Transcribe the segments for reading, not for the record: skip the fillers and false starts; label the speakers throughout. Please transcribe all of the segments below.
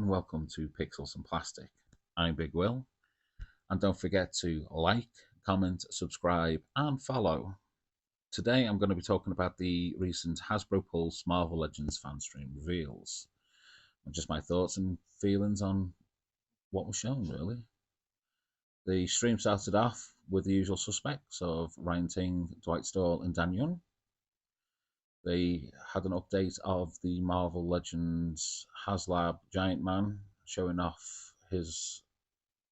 Speaker 1: and welcome to Pixels and Plastic. I'm Big Will, and don't forget to like, comment, subscribe, and follow. Today I'm going to be talking about the recent Hasbro Pulse Marvel Legends Fanstream reveals, and just my thoughts and feelings on what was shown, really. The stream started off with the usual suspects of Ryan Ting, Dwight Stahl, and Dan Young. They had an update of the Marvel Legends HasLab Giant Man, showing off his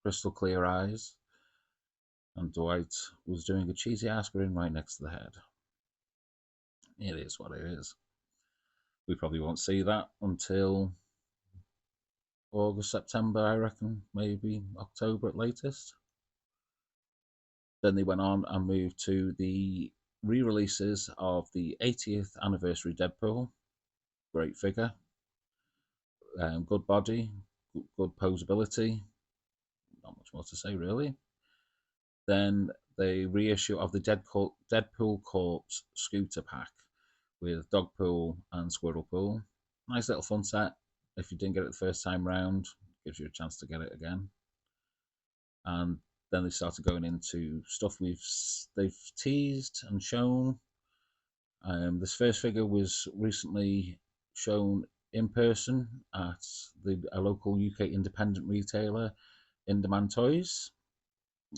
Speaker 1: crystal clear eyes, and Dwight was doing a cheesy ass grin right next to the head. It is what it is. We probably won't see that until August, September, I reckon, maybe October at latest. Then they went on and moved to the re-releases of the 80th anniversary Deadpool. Great figure, good body, good posability. Not much more to say, really. Then the reissue of the Deadpool Corpse scooter pack with Dogpool and Squirrelpool. Nice little fun set. If you didn't get it the first time round, gives you a chance to get it again. And then they started going into stuff they've teased and shown. This first figure was recently shown in person at a local UK independent retailer, In Demand Toys.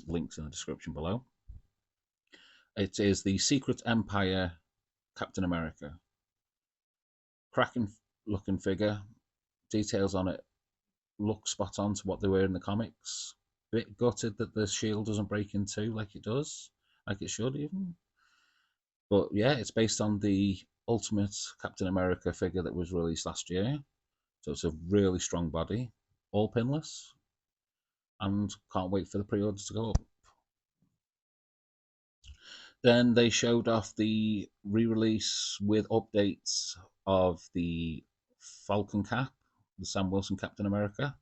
Speaker 1: Links in the description below. It is the Secret Empire Captain America. Cracking looking figure. Details on it look spot on to what they were in the comics. Bit gutted that the shield doesn't break in two like it does, like it should even. But yeah, it's based on the Ultimate Captain America figure that was released last year. So it's a really strong body, all pinless, and can't wait for the pre-orders to go up. Then they showed off the re-release with updates of the Falcon cap, the Sam Wilson Captain America.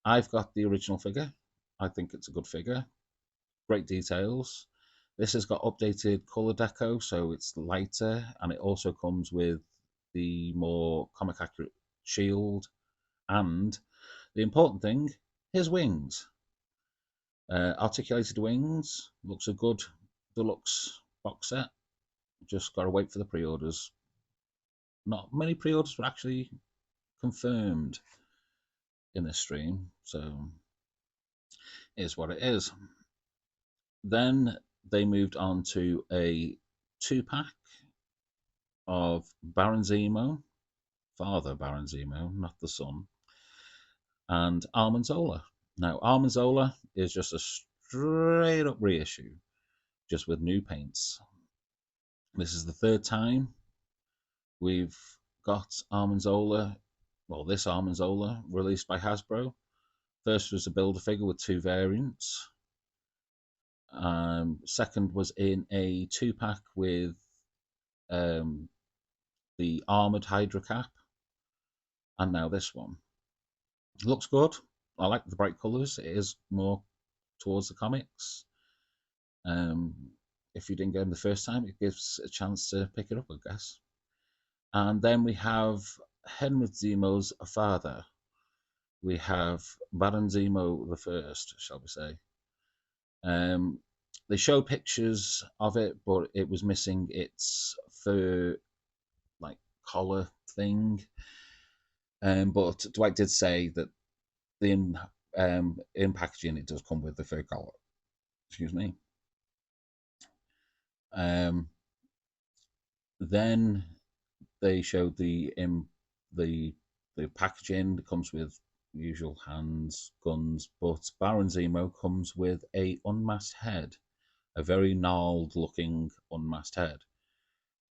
Speaker 1: I've got the original figure. I think it's a good figure. Great details. This has got updated color deco, so it's lighter, and it also comes with the more comic accurate shield. And the important thing, his wings. Articulated wings. Looks a good deluxe box set. Just got to wait for the pre-orders. Not many pre-orders were actually confirmed in this stream, so it is what it is. Then they moved on to a 2-pack of Baron Zemo, Father Baron Zemo, not the son, and Armanzola. Now, Armanzola is just a straight up reissue, just with new paints. This is the third time we've got Armanzola, well, this Armanzola released by Hasbro. First was a Build-A-Figure with 2 variants. Second was in a 2-pack with the armored Hydra cap, and now this one. It looks good. I like the bright colours. It is more towards the comics. If you didn't get them the first time, it gives a chance to pick it up, I guess. And then we have Henry Zemo's father. We have Baron Zemo the First, shall we say. They show pictures of it, but it was missing its fur, like, collar thing. But Dwight did say that in packaging it does come with the fur collar. Excuse me. Then they showed the packaging that comes with usual hands, guns, but Baron Zemo comes with a unmasked head, a very gnarled looking unmasked head.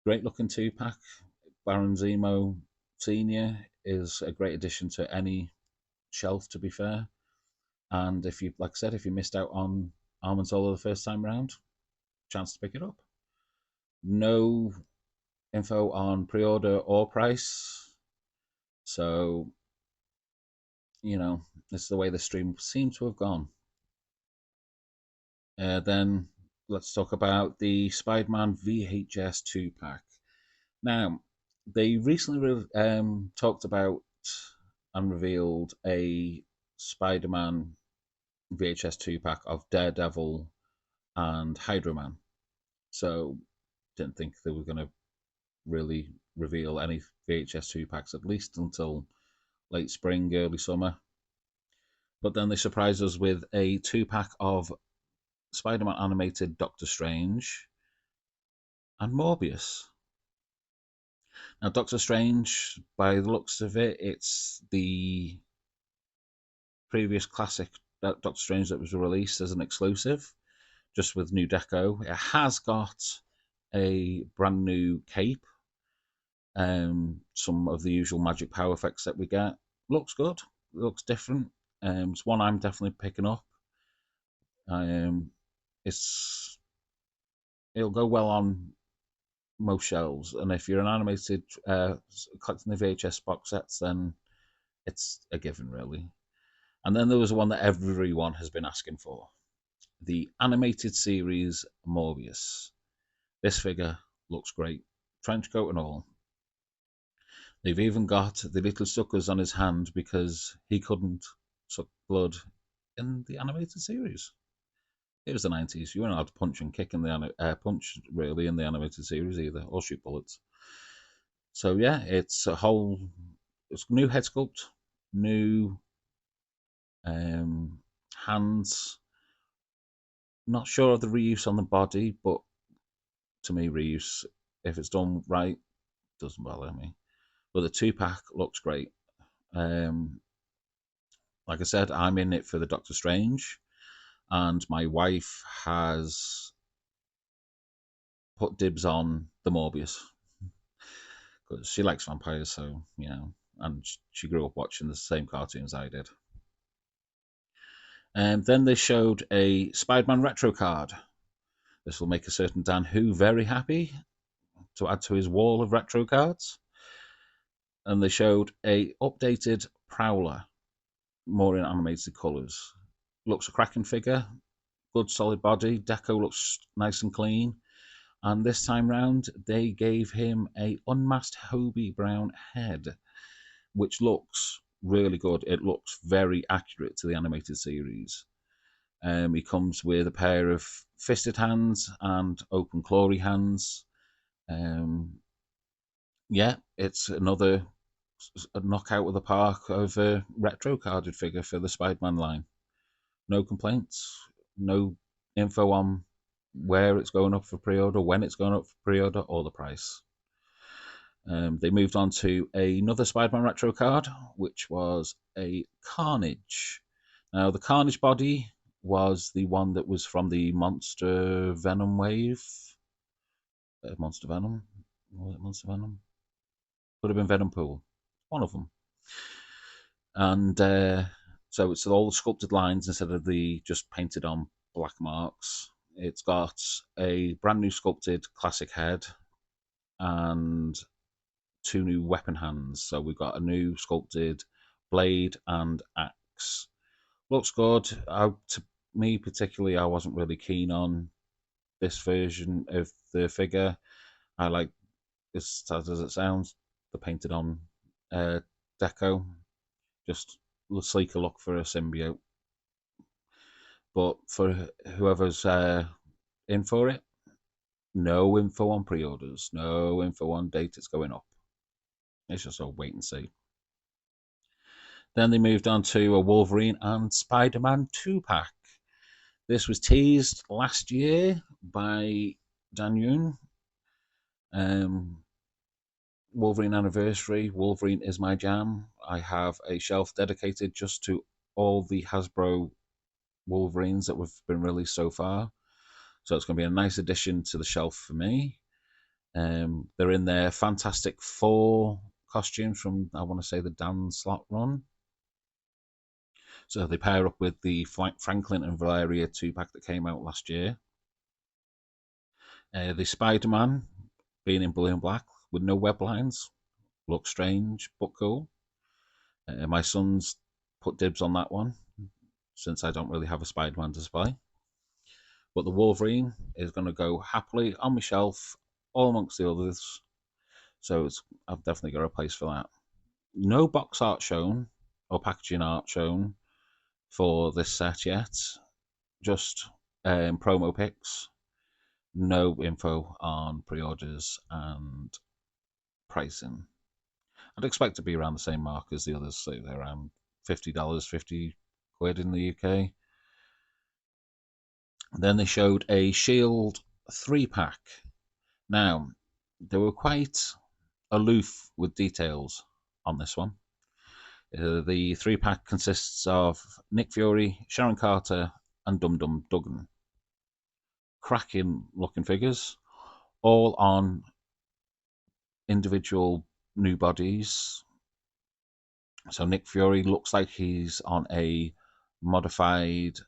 Speaker 1: Great looking 2-pack. Baron Zemo Senior is a great addition to any shelf, to be fair. And if you, like I said, if you missed out on Armanzola the first time round, chance to pick it up. No info on pre-order or price, so you know, this is the way the stream seems to have gone. Then let's talk about the Spider-Man VHS 2-pack. Now, they recently talked about and revealed a Spider-Man VHS 2-pack of Daredevil and Hydro Man. So didn't think they were going to really reveal any VHS 2-packs, at least until late spring, early summer. But then they surprised us with a 2-pack of Spider-Man animated Doctor Strange and Morbius. Now, Doctor Strange, by the looks of it, it's the previous classic Doctor Strange that was released as an exclusive, just with new deco. It has got a brand new cape, some of the usual magic power effects that we get. Looks good, looks different. It's one I'm definitely picking up. It's It'll go well on most shelves, and if you're an animated collecting the VHS box sets, then it's a given, really. And then there was one that everyone has been asking for, the animated series Morbius. This figure looks great, trench coat and all. They've even got the little suckers on his hand because he couldn't suck blood in the animated series. It was the 90s. You weren't allowed to punch and kick in the punch really in the animated series either, or shoot bullets. So yeah, it's new head sculpt, new hands. Not sure of the reuse on the body, but to me, reuse, if it's done right, doesn't bother me. But the 2-pack looks great. Like I said, I'm in it for the Doctor Strange, and my wife has put dibs on the Morbius because she likes vampires, so and she grew up watching the same cartoons I did. And then they showed a Spider-Man retro card. This will make a certain Dan Who very happy to add to his wall of retro cards. And they showed a updated Prowler, more in animated colours. Looks a cracking figure, good solid body, deco looks nice and clean. And this time round, they gave him a unmasked Hobie Brown head, which looks really good. It looks very accurate to the animated series. He comes with a pair of fisted hands and open clawy hands. Yeah, it's another knockout of the park of a retro carded figure for the Spider-Man line. No complaints, no info on where it's going up for pre-order, when it's going up for pre-order, or the price. They moved on to another Spider-Man retro card, which was a Carnage. Now, the Carnage body was the one that was from the Monster Venom wave. Monster Venom? Was it Monster Venom? Could have been Venom Pool. One of them. And so it's all the sculpted lines instead of the just painted on black marks. It's got a brand new sculpted classic head and 2 new weapon hands. So we've got a new sculpted blade and axe. Looks good. To me particularly, I wasn't really keen on this version of the figure. I like this as it sounds, the painted on deco. Just a sleeker look for a symbiote. But for whoever's in for it, no info on pre-orders, no info on date it's going up. It's just a wait and see. Then they moved on to a Wolverine and Spider-Man 2-pack. This was teased last year by Dan Yoon. Wolverine anniversary, Wolverine is my jam. I have a shelf dedicated just to all the Hasbro Wolverines that have been released so far. So it's going to be a nice addition to the shelf for me. They're in their Fantastic Four costumes from, I want to say, the Dan Slott run. So they pair up with the Franklin and Valeria 2-pack that came out last year. The Spider-Man, being in blue and black with no web lines, looks strange but cool. My son's put dibs on that one since I don't really have a Spider-Man display. But the Wolverine is going to go happily on my shelf, all amongst the others. So I've definitely got a place for that. No box art shown, or packaging art shown for this set yet. Just promo pics. No info on pre-orders and pricing. I'd expect to be around the same mark as the others, so they're around $50, 50 quid in the UK. Then they showed a Shield 3-pack. Now, they were quite aloof with details on this one. The 3-pack consists of Nick Fury, Sharon Carter, and Dum Dum Dugan. Cracking looking figures, all on individual new bodies. So Nick Fury looks like he's on a modified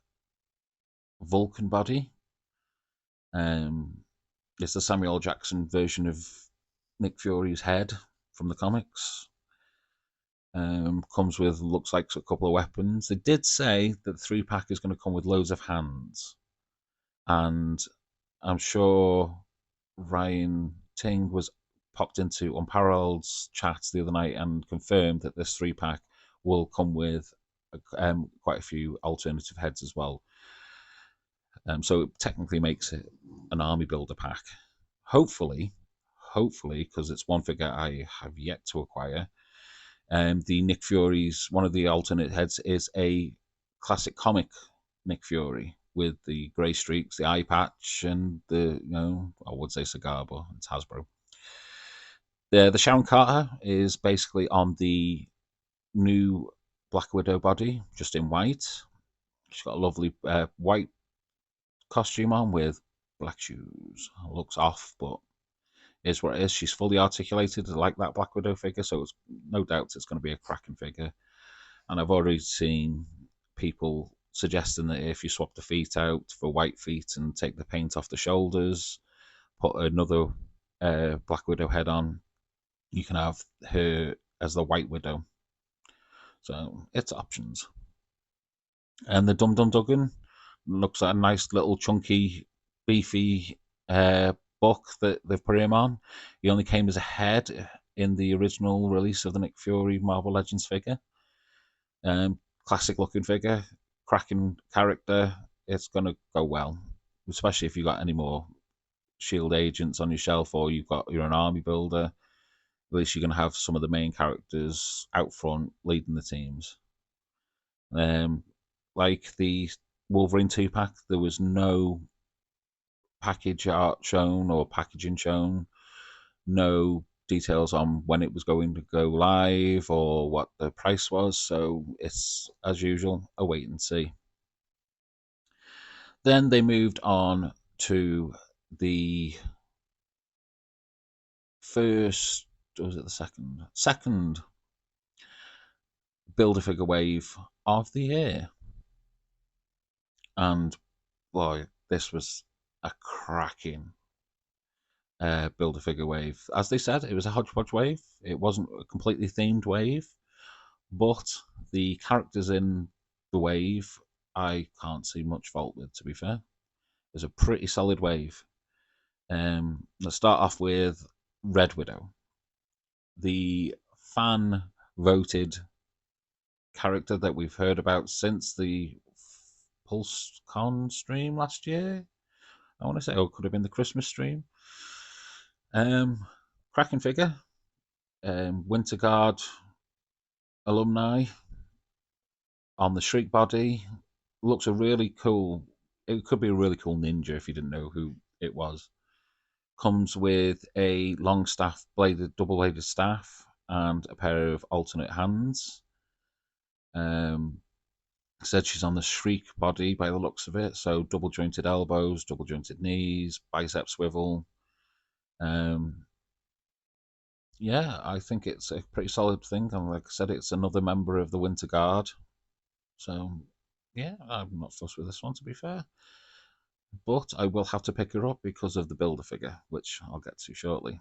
Speaker 1: Vulcan body. It's the Samuel L. Jackson version of Nick Fury's head from the comics. Comes with, looks like, a couple of weapons. They did say that the 3-pack is going to come with loads of hands. And I'm sure Ryan Ting was popped into Unparalleled's chat the other night and confirmed that this 3-pack will come with quite a few alternative heads as well. So it technically makes it an army builder pack. Hopefully, because it's one figure I have yet to acquire. The Nick Fury's, one of the alternate heads is a classic comic Nick Fury with the grey streaks, the eye patch, and the, I would say cigar, but it's Hasbro. The Sharon Carter is basically on the new Black Widow body, just in white. She's got a lovely white costume on with black shoes. Looks off, but is what it is. She's fully articulated like that Black Widow figure, so it's no doubt it's going to be a cracking figure. And I've already seen people suggesting that if you swap the feet out for white feet and take the paint off the shoulders, put another Black Widow head on, you can have her as the White Widow. So it's options. And the Dum Dum Dugan looks like a nice little chunky, beefy buck that they've put him on. He only came as a head in the original release of the Nick Fury Marvel Legends figure. Classic looking figure, cracking character. It's going to go well, especially if you've got any more Shield agents on your shelf or you're an army builder. At least you're going to have some of the main characters out front leading the teams. Like the Wolverine 2-pack, there was no package art shown or packaging shown, no details on when it was going to go live or what the price was, so it's, as usual, a wait and see. Then they moved on to the first, or was it the second Build-A-Figure wave of the year. And boy, this was a cracking Build-A-Figure wave. As they said, it was a hodgepodge wave. It wasn't a completely themed wave, but the characters in the wave, I can't see much fault with, to be fair. It was a pretty solid wave. Let's start off with Red Widow. The fan-voted character that we've heard about since the PulseCon stream last year. I want to say, it could have been the Christmas stream. Cracking figure. Winter Guard alumni on the Shriek body. Looks a really cool. It could be a really cool ninja if you didn't know who it was. Comes with a long staff, double-bladed staff, and a pair of alternate hands. Said she's on the Shriek body by the looks of it, so double jointed elbows, double jointed knees, bicep swivel. Yeah, I think it's a pretty solid thing, and like I said, it's another member of the Winter Guard. So yeah, I'm not fussed with this one, to be fair. But I will have to pick her up because of the Build-A-Figure, which I'll get to shortly.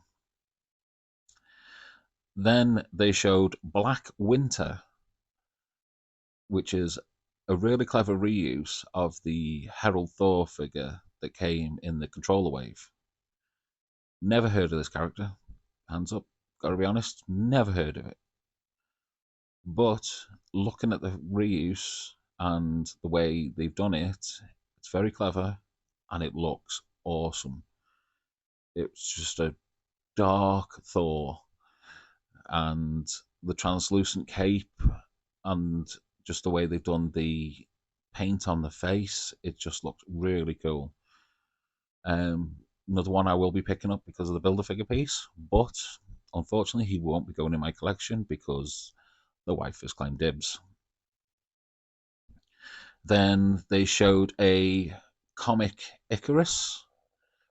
Speaker 1: Then they showed Black Winter, which is a really clever reuse of the Herald Thor figure that came in the Controller wave. Never heard of this character. Hands up, gotta be honest, never heard of it. But looking at the reuse and the way they've done it, it's very clever and it looks awesome. It's just a dark Thor, and the translucent cape and just the way they've done the paint on the face, it just looks really cool. Another one I will be picking up because of the Build-A-Figure piece, but unfortunately he won't be going in my collection because the wife has claimed dibs. Then they showed a comic Icarus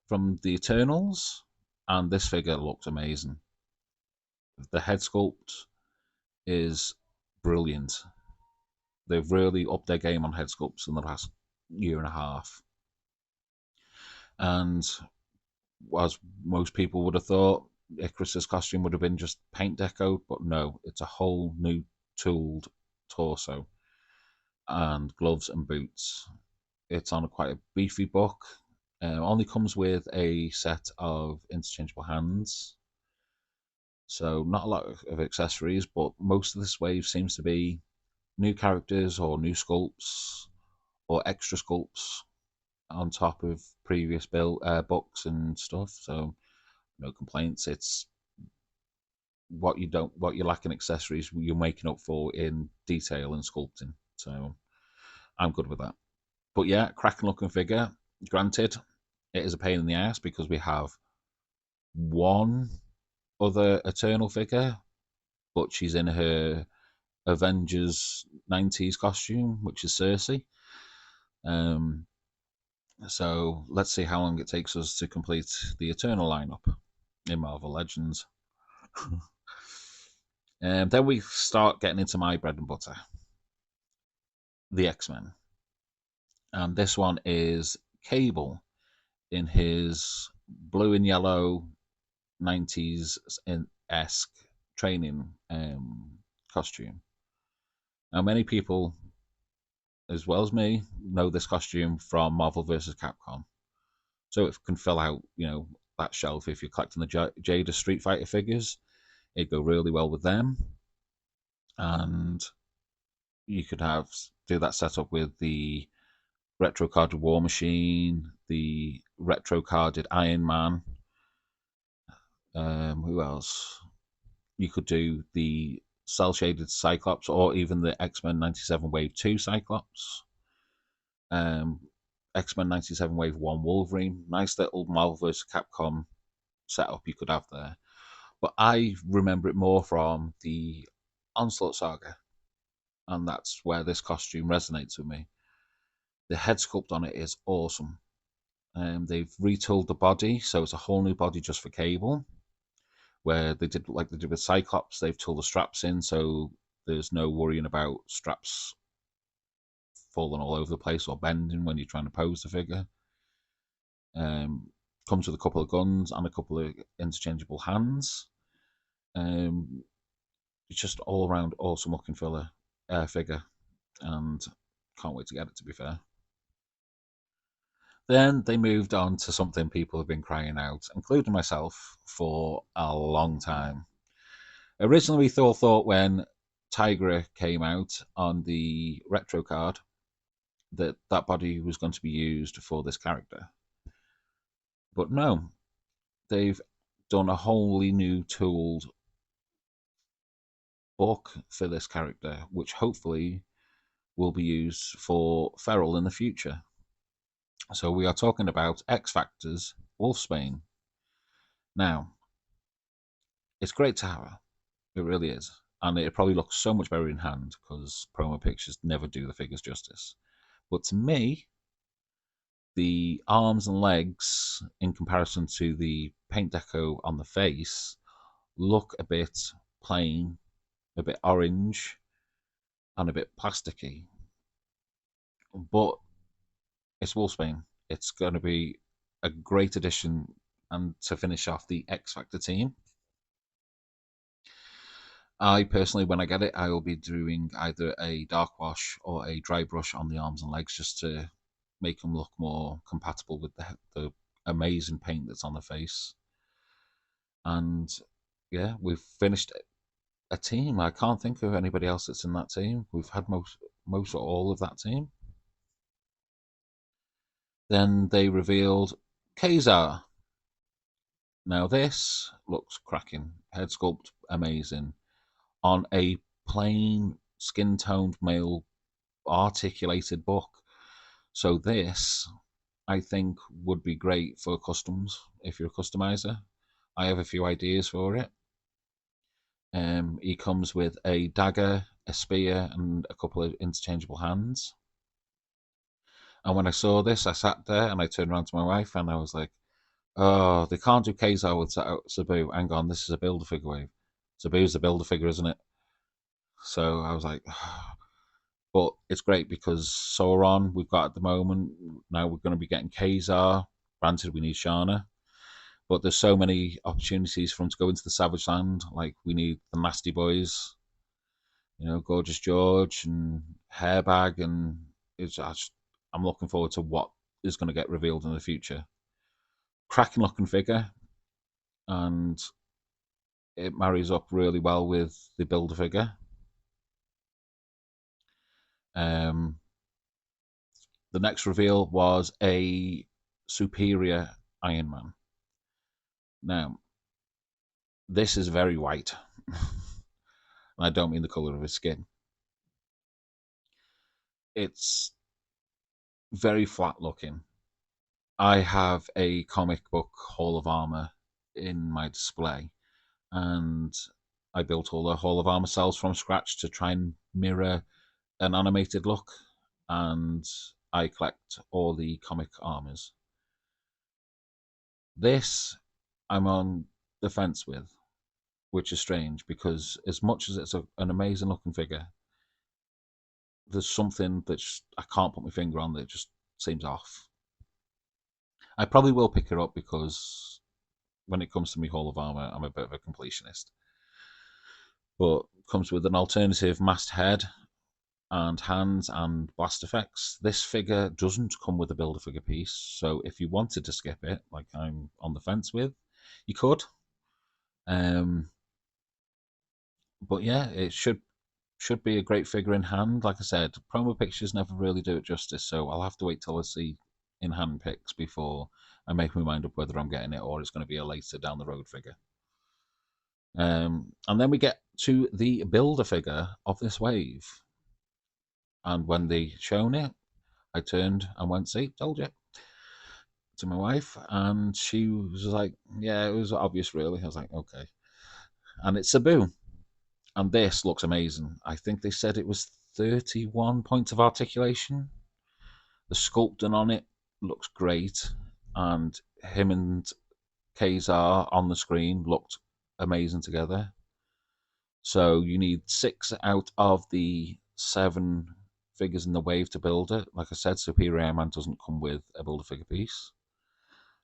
Speaker 1: from the Eternals, and this figure looks amazing. The head sculpt is brilliant. They've really upped their game on head sculpts in the last year and a half. And as most people would have thought, Icarus's costume would have been just paint deco, but no, it's a whole new tooled torso and gloves and boots. It's on quite a beefy book. Only comes with a set of interchangeable hands, so not a lot of accessories, but most of this wave seems to be new characters or new sculpts or extra sculpts on top of previous books and stuff. So no complaints. It's what you lack in accessories, you're making up for in detail and sculpting. So I'm good with that. But yeah, cracking looking figure. Granted, it is a pain in the ass because we have one other Eternal figure, but she's in her Avengers 90s costume, which is Cersei. So let's see how long it takes us to complete the Eternal lineup in Marvel Legends. Then we start getting into my bread and butter, the X-Men. And this one is Cable in his blue and yellow 90s esque training costume. Now, many people, as well as me, know this costume from Marvel vs. Capcom. So it can fill out, that shelf. If you're collecting the Jada Street Fighter figures, it'd go really well with them. And you could do that setup with the retro carded War Machine, the retro carded Iron Man. Who else? You could do the cell shaded Cyclops or even the X-Men 97 Wave 2 Cyclops. X-Men 97 Wave 1 Wolverine. Nice little Marvel vs. Capcom setup you could have there. But I remember it more from the Onslaught Saga, and that's where this costume resonates with me. The head sculpt on it is awesome. They've retooled the body, so it's a whole new body just for Cable. Where they did like they did with Cyclops, they've tooled the straps in, so there's no worrying about straps falling all over the place or bending when you're trying to pose the figure. Comes with a couple of guns and a couple of interchangeable hands. It's just all around awesome looking figure, and can't wait to get it, to be fair. Then they moved on to something people have been crying out, including myself, for a long time. Originally, we thought when Tigra came out on the retro card that body was going to be used for this character. But no, they've done a wholly new tooled book for this character, which hopefully will be used for Feral in the future. So we are talking about X Factor's Wolfsbane. Now, it's great to have her. It really is. And it probably looks so much better in hand because promo pictures never do the figures justice. But to me, the arms and legs, in comparison to the paint deco on the face, look a bit plain, a bit orange, and a bit plasticky. But it's Wolfsbane. It's going to be a great addition and to finish off the X Factor team. I personally, when I get it, I will be doing either a dark wash or a dry brush on the arms and legs just to make them look more compatible with the amazing paint that's on the face. And yeah, we've finished a team. I can't think of anybody else that's in that team. We've had most or all of that team. Then they revealed Kazar. Now this looks cracking. Head sculpt amazing. On a plain skin toned male articulated book. So this I think would be great for customs if you're a customizer. I have a few ideas for it. He comes with a dagger, a spear, and a couple of interchangeable hands. And when I saw this, I sat there and I turned around to my wife and I was like, "Oh, they can't do Kazar with Sabu. Hang on, this is a builder figure wave. Sabu's a builder figure, isn't it?" So I was like, but it's great because Sauron we've got at the moment. Now we're going to be getting Kazar. Granted, we need Shana, but there's so many opportunities for them to go into the Savage Land. Like we need the Nasty Boys, Gorgeous George and Hairbag, and I'm looking forward to what is going to get revealed in the future. Cracking looking figure, and it marries up really well with the Builder figure. Um, the next reveal was a superior Iron Man. Now, this is very white. And I don't mean the colour of his skin. It's very flat looking. I have a comic book Hall of Armour in my display, and I built all the Hall of Armour cells from scratch to try and mirror an animated look, and I collect all the comic armors. This I'm on the fence with, which is strange because as much as it's an amazing looking figure, there's something that I can't put my finger on that just seems off. I probably will pick her up because when it comes to me Hall of Armour, I'm a bit of a completionist. But comes with an alternative mast head and hands and blast effects. This figure doesn't come with a builder figure piece, so if you wanted to skip it, like I'm on the fence with, you could. Um, but yeah, it should be a great figure in hand. Like I said, promo pictures never really do it justice, so I'll have to wait till I see in hand pics before I make my mind up whether I'm getting it or it's going to be a later down the road figure. And then we get to the builder figure of this wave. And when they shown it, I turned and went, "See, told you," to my wife, and she was like, "Yeah, it was obvious, really." I was like, "Okay." And it's Sabu, and this looks amazing. I think they said it was 31 points of articulation. The sculpting on it looks great, and him and Kazar on the screen looked amazing together. So you need 6 out of the 7 figures in the wave to build it. Like I said, Superior Iron Man doesn't come with a builder figure piece.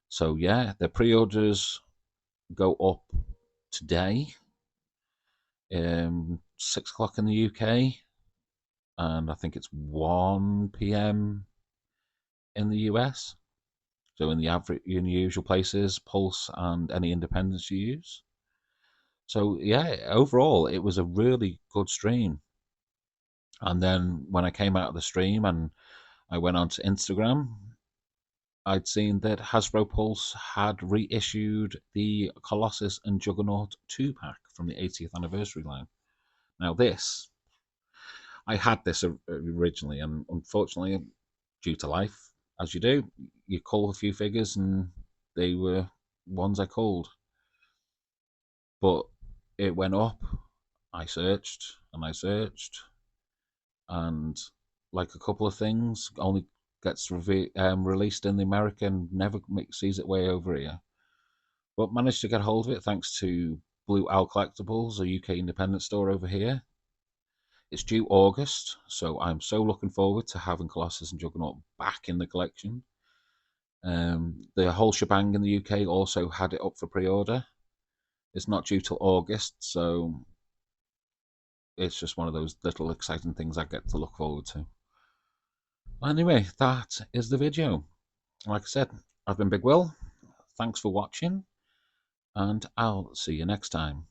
Speaker 1: So yeah, the pre-orders go up today, 6 o'clock in the UK, and I think it's 1 p.m. in the US. So in the usual places, Pulse and any independents you use. So yeah, overall it was a really good stream. And then when I came out of the stream and I went onto Instagram, I'd seen that Hasbro Pulse had reissued the Colossus and Juggernaut 2-pack from the 80th anniversary line. Now I had this originally, and unfortunately, due to life, as you do, you cull a few figures, and they were ones I culled. But it went up. I searched and I searched, and like a couple of things, only gets released in the American, never sees its way over here. But managed to get hold of it thanks to Blue Owl Collectibles, a UK independent store over here. It's due August, so I'm so looking forward to having Colossus and Juggernaut back in the collection. The whole shebang in the UK also had it up for pre-order. It's not due till August, so it's just one of those little exciting things I get to look forward to. Anyway, that is the video. Like I said, I've been Big Will. Thanks for watching, and I'll see you next time.